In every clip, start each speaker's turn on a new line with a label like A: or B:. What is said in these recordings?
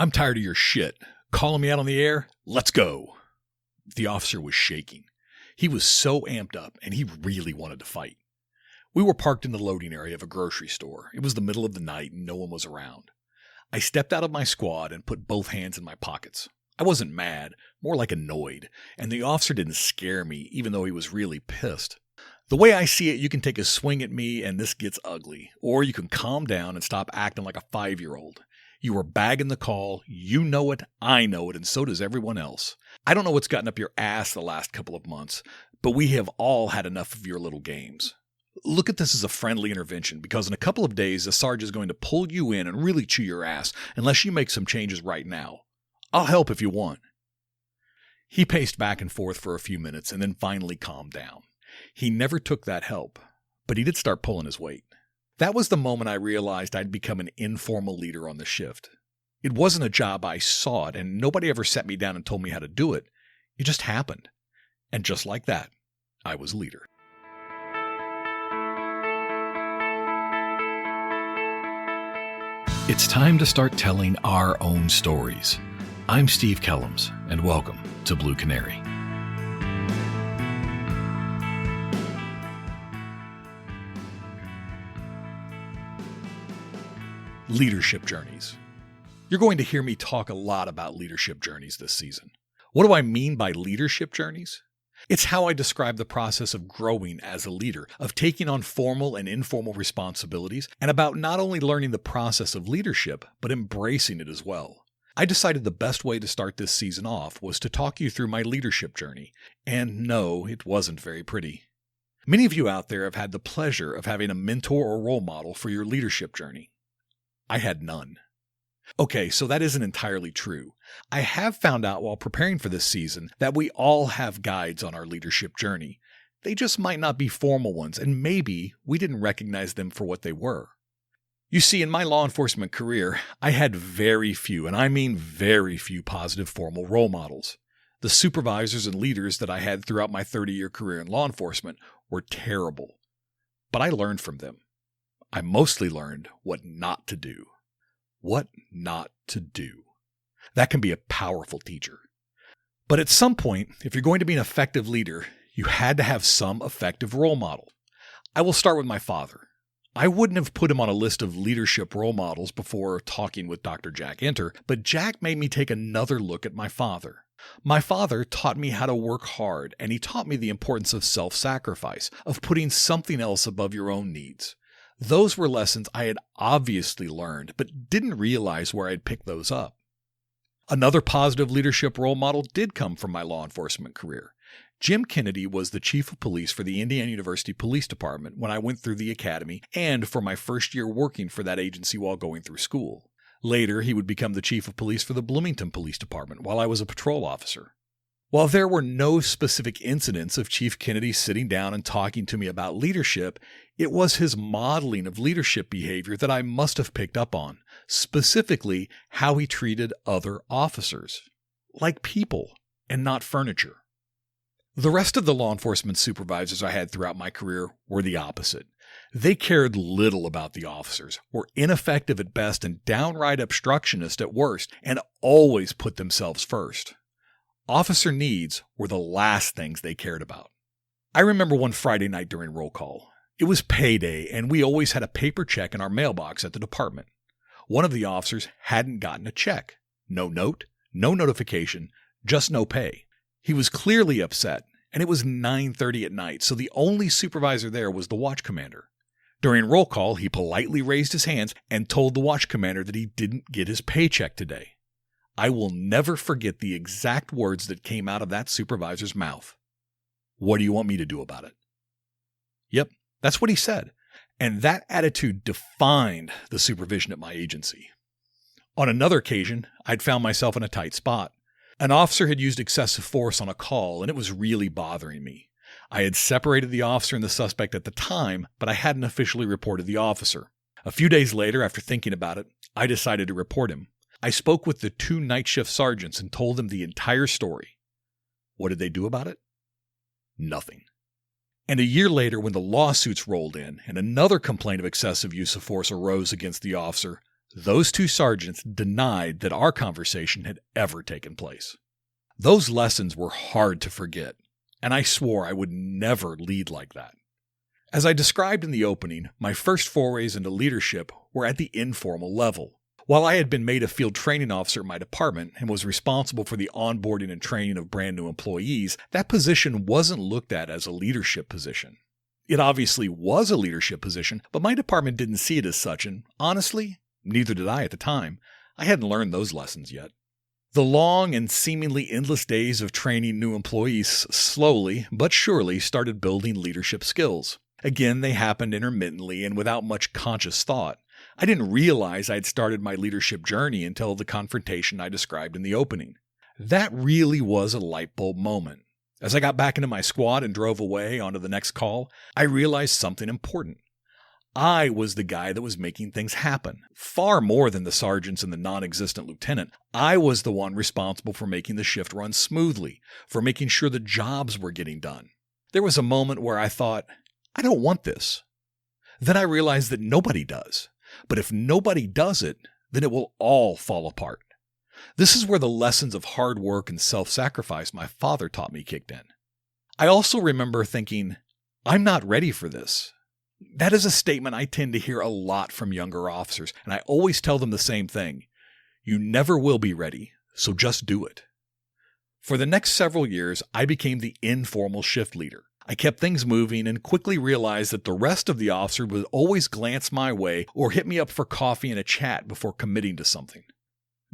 A: I'm tired of your shit. Calling me out on the air? Let's go. The officer was shaking. He was so amped up, and he really wanted to fight. We were parked in the loading area of a grocery store. It was the middle of the night, and no one was around. I stepped out of my squad and put both hands in my pockets. I wasn't mad, more like annoyed, and the officer didn't scare me, even though he was really pissed. The way I see it, you can take a swing at me and this gets ugly, or you can calm down and stop acting like a 5-year-old. You were bagging the call, you know it, I know it, and so does everyone else. I don't know what's gotten up your ass the last couple of months, but we have all had enough of your little games. Look at this as a friendly intervention, because in a couple of days, the Sarge is going to pull you in and really chew your ass unless you make some changes right now. I'll help if you want. He paced back and forth for a few minutes and then finally calmed down. He never took that help, but he did start pulling his weight. That was the moment I realized I'd become an informal leader on the shift. It wasn't a job I sought, and nobody ever sat me down and told me how to do it. It just happened. And just like that, I was leader. It's time to start telling our own stories. I'm Steve Kellums, and welcome to Blue Canary. Leadership journeys. You're going to hear me talk a lot about leadership journeys this season. What do I mean by leadership journeys? It's how I describe the process of growing as a leader, of taking on formal and informal responsibilities, and about not only learning the process of leadership, but embracing it as well. I decided the best way to start this season off was to talk you through my leadership journey, and no, it wasn't very pretty. Many of you out there have had the pleasure of having a mentor or role model for your leadership journey. I had none. Okay, so that isn't entirely true. I have found out while preparing for this season that we all have guides on our leadership journey. They just might not be formal ones, and maybe we didn't recognize them for what they were. You see, in my law enforcement career, I had very few, and I mean very few, positive formal role models. The supervisors and leaders that I had throughout my 30-year career in law enforcement were terrible. But I learned from them. I mostly learned what not to do. What not to do. That can be a powerful teacher. But at some point, if you're going to be an effective leader, you had to have some effective role model. I will start with my father. I wouldn't have put him on a list of leadership role models before talking with Dr. Jack Enter, but Jack made me take another look at my father. My father taught me how to work hard, and he taught me the importance of self-sacrifice, of putting something else above your own needs. Those were lessons I had obviously learned, but didn't realize where I'd picked those up. Another positive leadership role model did come from my law enforcement career. Jim Kennedy was the chief of police for the Indiana University Police Department when I went through the academy and for my first year working for that agency while going through school. Later, he would become the chief of police for the Bloomington Police Department while I was a patrol officer. While there were no specific incidents of Chief Kennedy sitting down and talking to me about leadership, it was his modeling of leadership behavior that I must have picked up on, specifically how he treated other officers, like people and not furniture. The rest of the law enforcement supervisors I had throughout my career were the opposite. They cared little about the officers, were ineffective at best and downright obstructionist at worst, and always put themselves first. Officer needs were the last things they cared about. I remember one Friday night during roll call. It was payday, and we always had a paper check in our mailbox at the department. One of the officers hadn't gotten a check. No note, no notification, just no pay. He was clearly upset, and it was 9:30 at night, so the only supervisor there was the watch commander. During roll call, he politely raised his hands and told the watch commander that he didn't get his paycheck today. I will never forget the exact words that came out of that supervisor's mouth. "What do you want me to do about it?" Yep, that's what he said. And that attitude defined the supervision at my agency. On another occasion, I'd found myself in a tight spot. An officer had used excessive force on a call, and it was really bothering me. I had separated the officer and the suspect at the time, but I hadn't officially reported the officer. A few days later, after thinking about it, I decided to report him. I spoke with the 2 night shift sergeants and told them the entire story. What did they do about it? Nothing. And a year later, when the lawsuits rolled in and another complaint of excessive use of force arose against the officer, Those two sergeants denied that our conversation had ever taken place. Those lessons were hard to forget, and I swore I would never lead like that. As I described in the opening, my first forays into leadership were at the informal level. While I had been made a field training officer at my department and was responsible for the onboarding and training of brand new employees, that position wasn't looked at as a leadership position. It obviously was a leadership position, but my department didn't see it as such, and honestly, neither did I at the time. I hadn't learned those lessons yet. The long and seemingly endless days of training new employees slowly but surely started building leadership skills. Again, they happened intermittently and without much conscious thought. I didn't realize I had started my leadership journey until the confrontation I described in the opening. That really was a light bulb moment. As I got back into my squad and drove away onto the next call, I realized something important. I was the guy that was making things happen. Far more than the sergeants and the non-existent lieutenant, I was the one responsible for making the shift run smoothly, for making sure the jobs were getting done. There was a moment where I thought, I don't want this. Then I realized that nobody does. But if nobody does it, then it will all fall apart. This is where the lessons of hard work and self-sacrifice my father taught me kicked in. I also remember thinking, I'm not ready for this. That is a statement I tend to hear a lot from younger officers, and I always tell them the same thing. You never will be ready, so just do it. For the next several years, I became the informal shift leader. I kept things moving and quickly realized that the rest of the officers would always glance my way or hit me up for coffee and a chat before committing to something.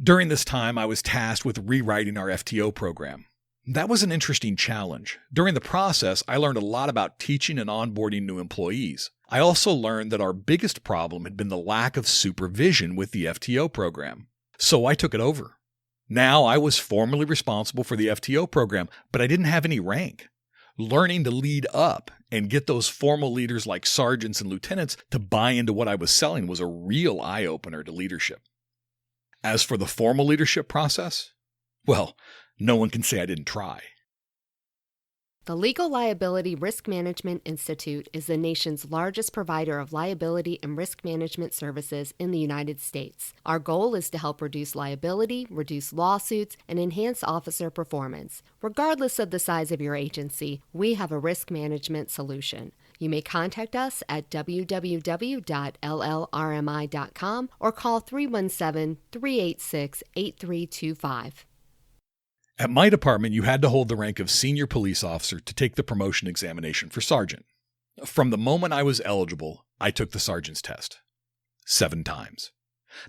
A: During this time, I was tasked with rewriting our FTO program. That was an interesting challenge. During the process, I learned a lot about teaching and onboarding new employees. I also learned that our biggest problem had been the lack of supervision with the FTO program. So I took it over. Now I was formally responsible for the FTO program, but I didn't have any rank. Learning to lead up and get those formal leaders like sergeants and lieutenants to buy into what I was selling was a real eye-opener to leadership. As for the formal leadership process, well, no one can say I didn't try.
B: The Legal Liability Risk Management Institute is the nation's largest provider of liability and risk management services in the United States. Our goal is to help reduce liability, reduce lawsuits, and enhance officer performance. Regardless of the size of your agency, we have a risk management solution. You may contact us at www.llrmi.com or call 317-386-8325.
A: At my department, you had to hold the rank of senior police officer to take the promotion examination for sergeant. From the moment I was eligible, I took the sergeant's test. 7 times.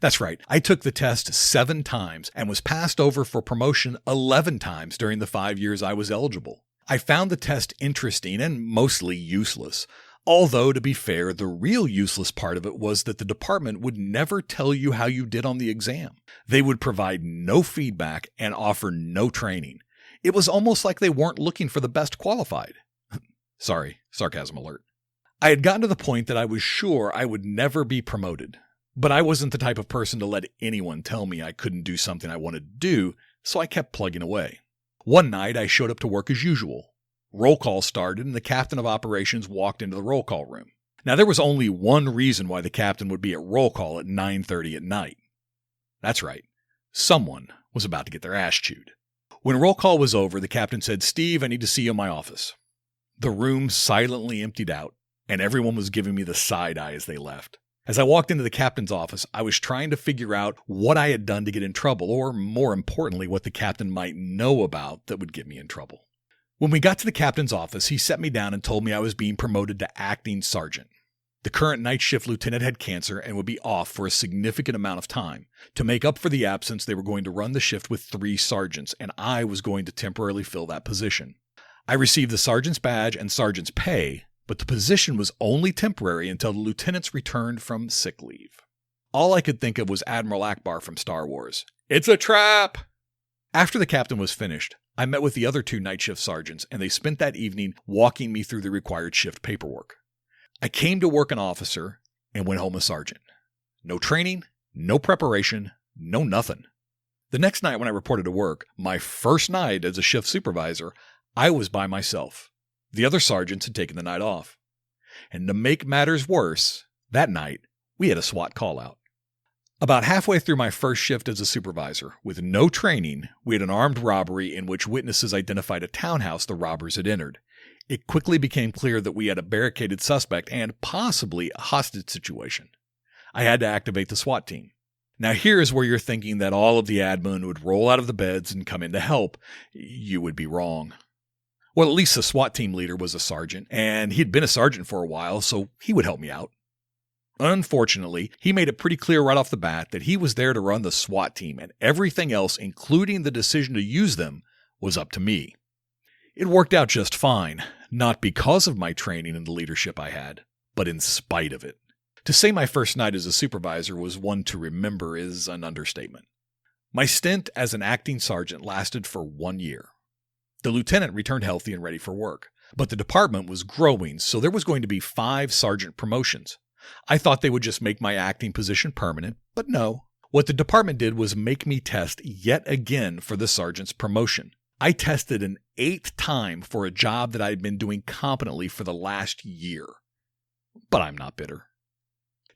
A: That's right, I took the test 7 times and was passed over for promotion 11 times during the 5 years I was eligible. I found the test interesting and mostly useless. Although, to be fair, the real useless part of it was that the department would never tell you how you did on the exam. They would provide no feedback and offer no training. It was almost like they weren't looking for the best qualified. Sorry, sarcasm alert. I had gotten to the point that I was sure I would never be promoted. But I wasn't the type of person to let anyone tell me I couldn't do something I wanted to do, so I kept plugging away. One night, I showed up to work as usual. Roll call started, and the captain of operations walked into the roll call room. Now, there was only one reason why the captain would be at roll call at 9:30 at night. That's right. Someone was about to get their ass chewed. When roll call was over, the captain said, "Steve, I need to see you in my office." The room silently emptied out, and everyone was giving me the side eye as they left. As I walked into the captain's office, I was trying to figure out what I had done to get in trouble, or more importantly, what the captain might know about that would get me in trouble. When we got to the captain's office, he set me down and told me I was being promoted to acting sergeant. The current night shift lieutenant had cancer and would be off for a significant amount of time. To make up for the absence, they were going to run the shift with 3 sergeants, and I was going to temporarily fill that position. I received the sergeant's badge and sergeant's pay, but the position was only temporary until the lieutenants returned from sick leave. All I could think of was Admiral Akbar from Star Wars. "It's a trap!" After the captain was finished, I met with the other 2 night shift sergeants, and they spent that evening walking me through the required shift paperwork. I came to work an officer and went home a sergeant. No training, no preparation, no nothing. The next night when I reported to work, my first night as a shift supervisor, I was by myself. The other sergeants had taken the night off. And to make matters worse, that night, we had a SWAT call-out. About halfway through my first shift as a supervisor, with no training, we had an armed robbery in which witnesses identified a townhouse the robbers had entered. It quickly became clear that we had a barricaded suspect and possibly a hostage situation. I had to activate the SWAT team. Now here's where you're thinking that all of the admin would roll out of the beds and come in to help. You would be wrong. Well, at least the SWAT team leader was a sergeant, and he'd been a sergeant for a while, so he would help me out. Unfortunately, he made it pretty clear right off the bat that he was there to run the SWAT team, and everything else, including the decision to use them, was up to me. It worked out just fine, not because of my training and the leadership I had, but in spite of it. To say my first night as a supervisor was one to remember is an understatement. My stint as an acting sergeant lasted for 1 year. The lieutenant returned healthy and ready for work, but the department was growing, so there was going to be 5 sergeant promotions. I thought they would just make my acting position permanent, but no. What the department did was make me test yet again for the sergeant's promotion. I tested an 8th time for a job that I had been doing competently for the last year. But I'm not bitter.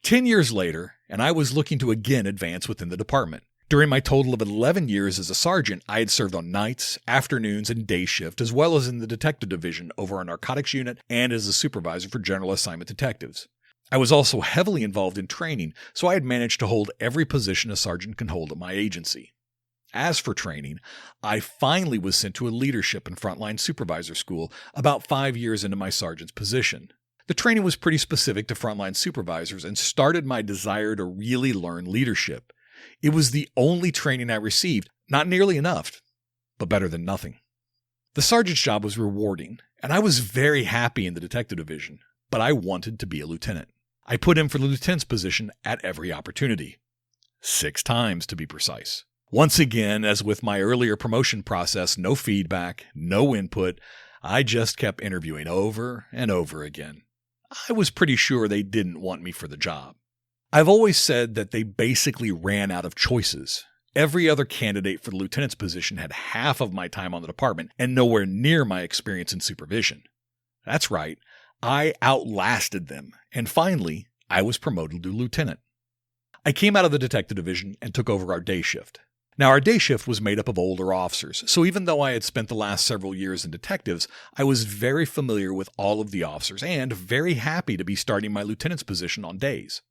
A: 10 years later, and I was looking to again advance within the department. During my total of 11 years as a sergeant, I had served on nights, afternoons, and day shift, as well as in the detective division over our narcotics unit and as a supervisor for general assignment detectives. I was also heavily involved in training, so I had managed to hold every position a sergeant can hold at my agency. As for training, I finally was sent to a leadership and frontline supervisor school about 5 years into my sergeant's position. The training was pretty specific to frontline supervisors and started my desire to really learn leadership. It was the only training I received, not nearly enough, but better than nothing. The sergeant's job was rewarding, and I was very happy in the detective division, but I wanted to be a lieutenant. I put in for the lieutenant's position at every opportunity. 6 times, to be precise. Once again, as with my earlier promotion process, no feedback, no input. I just kept interviewing over and over again. I was pretty sure they didn't want me for the job. I've always said that they basically ran out of choices. Every other candidate for the lieutenant's position had half of my time on the department and nowhere near my experience in supervision. That's right. I outlasted them, and finally, I was promoted to lieutenant. I came out of the detective division and took over our day shift. Now, our day shift was made up of older officers, so even though I had spent the last several years in detectives, I was very familiar with all of the officers and very happy to be starting my lieutenant's position on days.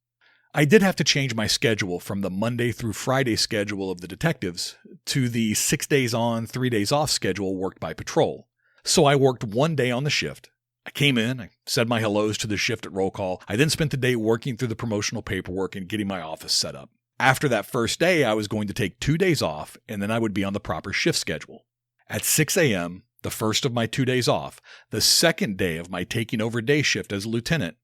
A: I did have to change my schedule from the Monday through Friday schedule of the detectives to the 6 days on, 3 days off schedule worked by patrol. So I worked 1 day on the shift. I came in, I said my hellos to the shift at roll call. I then spent the day working through the promotional paperwork and getting my office set up. After that first day, I was going to take 2 days off, and then I would be on the proper shift schedule. At 6 a.m., the first of my 2 days off, the second day of my taking over day shift as a lieutenant,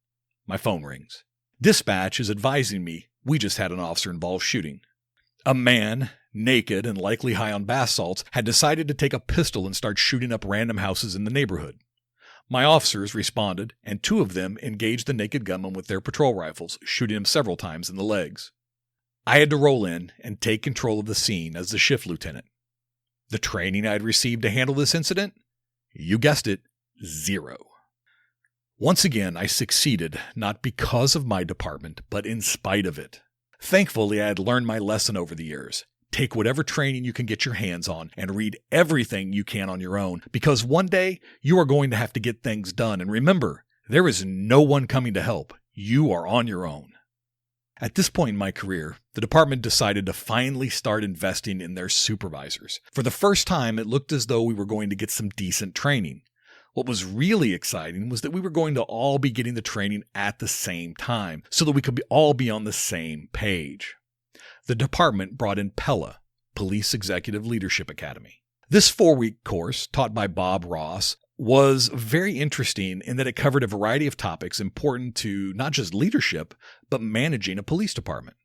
A: my phone rings. Dispatch is advising me we just had an officer-involved shooting. A man, naked and likely high on bath salts, had decided to take a pistol and start shooting up random houses in the neighborhood. My officers responded, and 2 of them engaged the naked gunman with their patrol rifles, shooting him several times in the legs. I had to roll in and take control of the scene as the shift lieutenant. The training I had received to handle this incident? You guessed it, 0. Once again, I succeeded, not because of my department, but in spite of it. Thankfully, I had learned my lesson over the years. Take whatever training you can get your hands on and read everything you can on your own, because one day you are going to have to get things done. And remember, there is no one coming to help. You are on your own. At this point in my career, the department decided to finally start investing in their supervisors. For the first time, it looked as though we were going to get some decent training. What was really exciting was that we were going to all be getting the training at the same time, so that we could all be on the same page. The department brought in PELA, Police Executive Leadership Academy. This 4-week course, taught by Bob Ross, was very interesting in that it covered a variety of topics important to not just leadership, but managing a police department.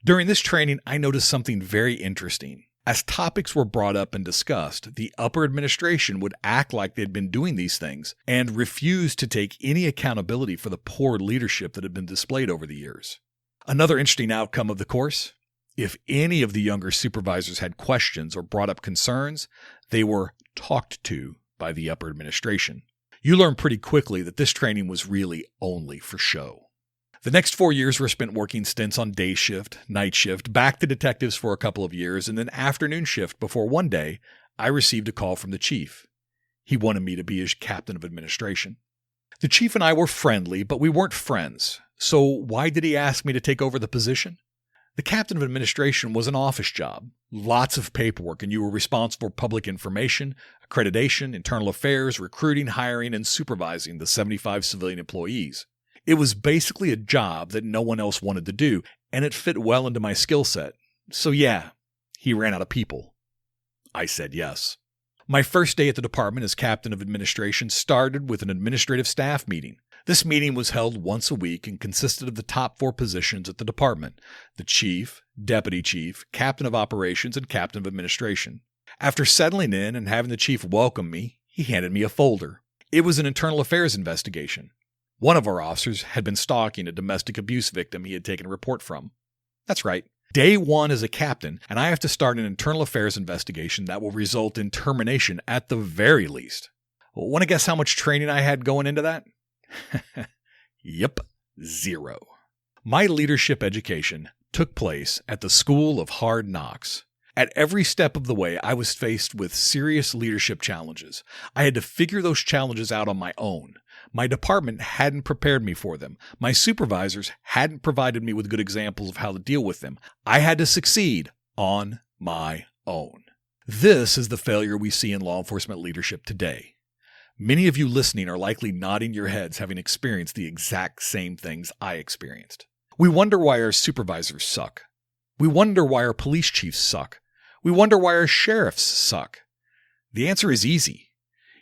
A: During this training, I noticed something very interesting. As topics were brought up and discussed, the upper administration would act like they'd been doing these things and refuse to take any accountability for the poor leadership that had been displayed over the years. Another interesting outcome of the course: if any of the younger supervisors had questions or brought up concerns, they were talked to by the upper administration. You learn pretty quickly that this training was really only for show. The next 4 years were spent working stints on day shift, night shift, back to detectives for a couple of years, and then afternoon shift before one day I received a call from the chief. He wanted me to be his captain of administration. The chief and I were friendly, but we weren't friends. So why did he ask me to take over the position? The captain of administration was an office job, lots of paperwork, and you were responsible for public information, accreditation, internal affairs, recruiting, hiring, and supervising the 75 civilian employees. It was basically a job that no one else wanted to do, and it fit well into my skill set. So yeah, he ran out of people. I said yes. My first day at the department as captain of administration started with an administrative staff meeting. This meeting was held once a week and consisted of the top 4 positions at the department: the chief, deputy chief, captain of operations, and captain of administration. After settling in and having the chief welcome me, he handed me a folder. It was an internal affairs investigation. One of our officers had been stalking a domestic abuse victim he had taken a report from. That's right. Day 1 as a captain, and I have to start an internal affairs investigation that will result in termination at the very least. Want to guess how much training I had going into that? Yep, 0. My leadership education took place at the School of Hard Knocks. At every step of the way, I was faced with serious leadership challenges. I had to figure those challenges out on my own. My department hadn't prepared me for them. My supervisors hadn't provided me with good examples of how to deal with them. I had to succeed on my own. This is the failure we see in law enforcement leadership today. Many of you listening are likely nodding your heads, having experienced the exact same things I experienced. We wonder why our supervisors suck. We wonder why our police chiefs suck. We wonder why our sheriffs suck. The answer is easy.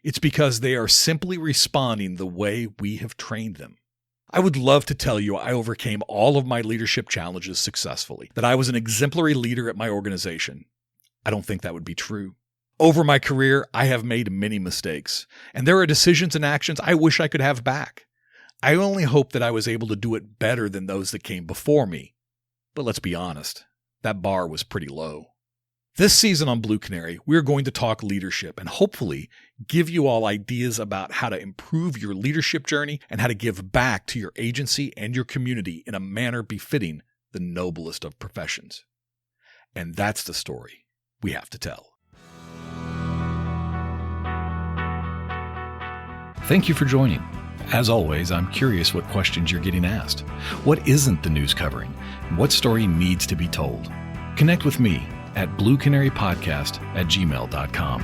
A: It's because they are simply responding the way we have trained them. I would love to tell you I overcame all of my leadership challenges successfully, that I was an exemplary leader at my organization. I don't think that would be true. Over my career, I have made many mistakes, and there are decisions and actions I wish I could have back. I only hope that I was able to do it better than those that came before me. But let's be honest, that bar was pretty low. This season on Blue Canary, we're going to talk leadership and hopefully give you all ideas about how to improve your leadership journey and how to give back to your agency and your community in a manner befitting the noblest of professions. And that's the story we have to tell. Thank you for joining. As always, I'm curious what questions you're getting asked. What isn't the news covering? What story needs to be told? Connect with me at bluecanarypodcast@gmail.com.